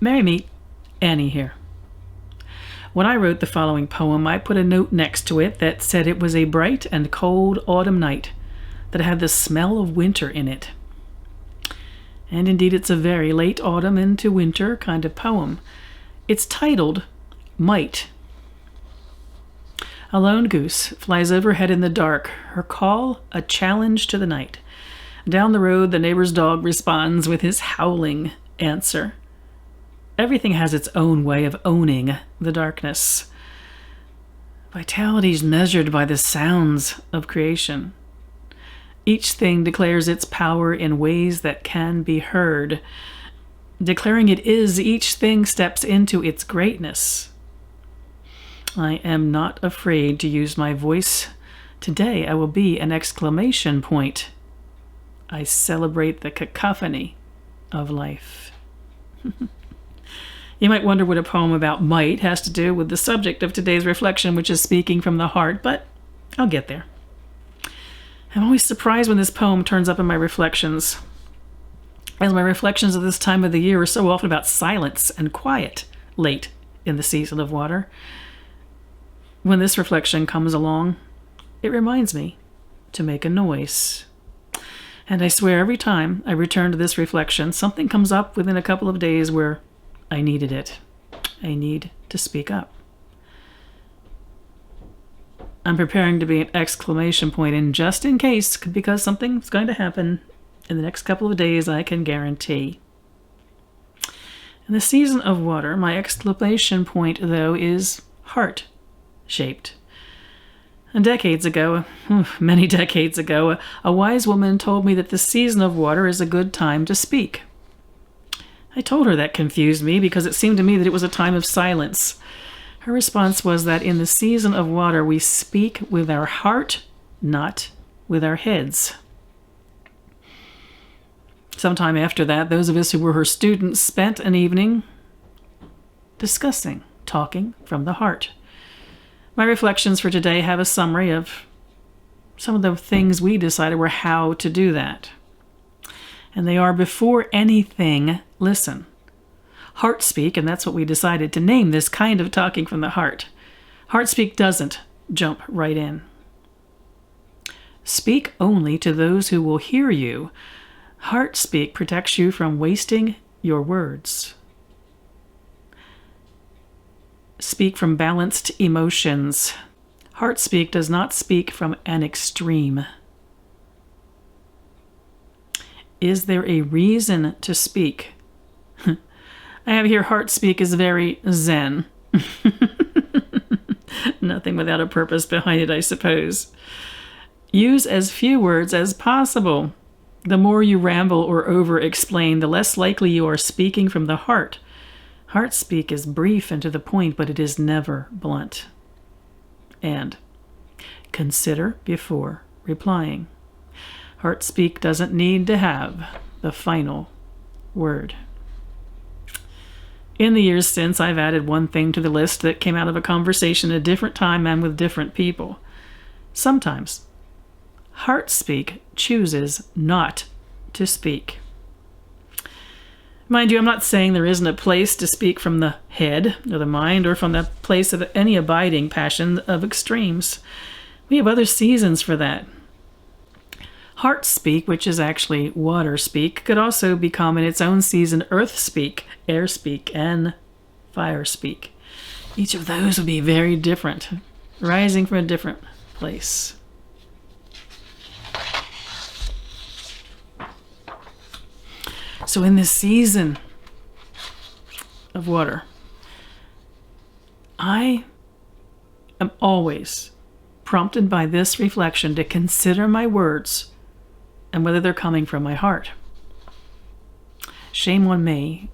Mary meet Annie here. When I wrote the following poem, I put a note next to it that said it was a bright and cold autumn night that had the smell of winter in it. And indeed, it's a very late autumn into winter kind of poem. It's titled Might. A lone goose flies overhead in the dark, her call a challenge to the night. Down the road, the neighbor's dog responds with his howling answer. Everything has its own way of owning the darkness. Vitality is measured by the sounds of creation. Each thing declares its power in ways that can be heard. Declaring it is, each thing steps into its greatness. I am not afraid to use my voice. Today I will be an exclamation point. I celebrate the cacophony of life. You might wonder what a poem about might has to do with the subject of today's reflection, which is speaking from the heart, but I'll get there. I'm always surprised when this poem turns up in my reflections, as my reflections of this time of the year are so often about silence and quiet late in the season of water. When this reflection comes along, it reminds me to make a noise. And I swear every time I return to this reflection, something comes up within a couple of days where I needed it. I need to speak up. I'm preparing to be an exclamation point, and just in case, because something's going to happen in the next couple of days, I can guarantee. In the season of water, my exclamation point, though, is heart-shaped. And many decades ago, a wise woman told me that the season of water is a good time to speak. I told her that confused me because it seemed to me that it was a time of silence. Her response was that in the season of water, we speak with our heart, not with our heads. Sometime after that, those of us who were her students spent an evening talking from the heart. My reflections for today have a summary of some of the things we decided were how to do that. And they are, before anything, listen. Heart speak, and that's what we decided to name this kind of talking from the heart. Heart speak doesn't jump right in. Speak only to those who will hear you. Heart speak protects you from wasting your words. Speak from balanced emotions. Heart speak does not speak from an extreme. Is there a reason to speak? I have here heart speak is very zen. Nothing without a purpose behind it, I suppose. Use as few words as possible. The more you ramble or over-explain, the less likely you are speaking from the heart. Heart speak is brief and to the point, but it is never blunt. And consider before replying. Heart speak doesn't need to have the final word. In the years since, I've added one thing to the list that came out of a conversation at a different time and with different people. Sometimes, heart speak chooses not to speak. Mind you, I'm not saying there isn't a place to speak from the head or the mind or from the place of any abiding passion of extremes. We have other seasons for that. Heart speak, which is actually water speak, could also become in its own season earth speak, air speak, and fire speak. Each of those would be very different, rising from a different place. So in this season of water, I am always prompted by this reflection to consider my words and whether they're coming from my heart. Shame on me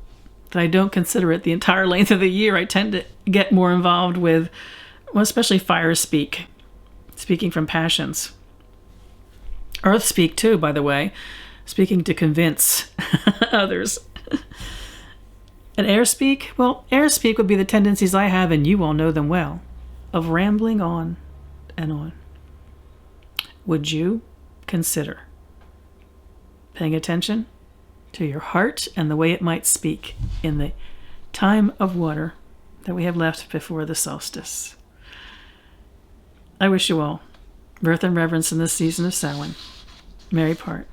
that I don't consider it the entire length of the year. I tend to get more involved with, well, especially fire speak, speaking from passions. Earth speak too, by the way, speaking to convince others. And air speak? Well, air speak would be the tendencies I have, and you all know them well, of rambling on and on. Would you consider paying attention to your heart and the way it might speak in the time of water that we have left before the solstice. I wish you all mirth and reverence in this season of Samhain. Merry part.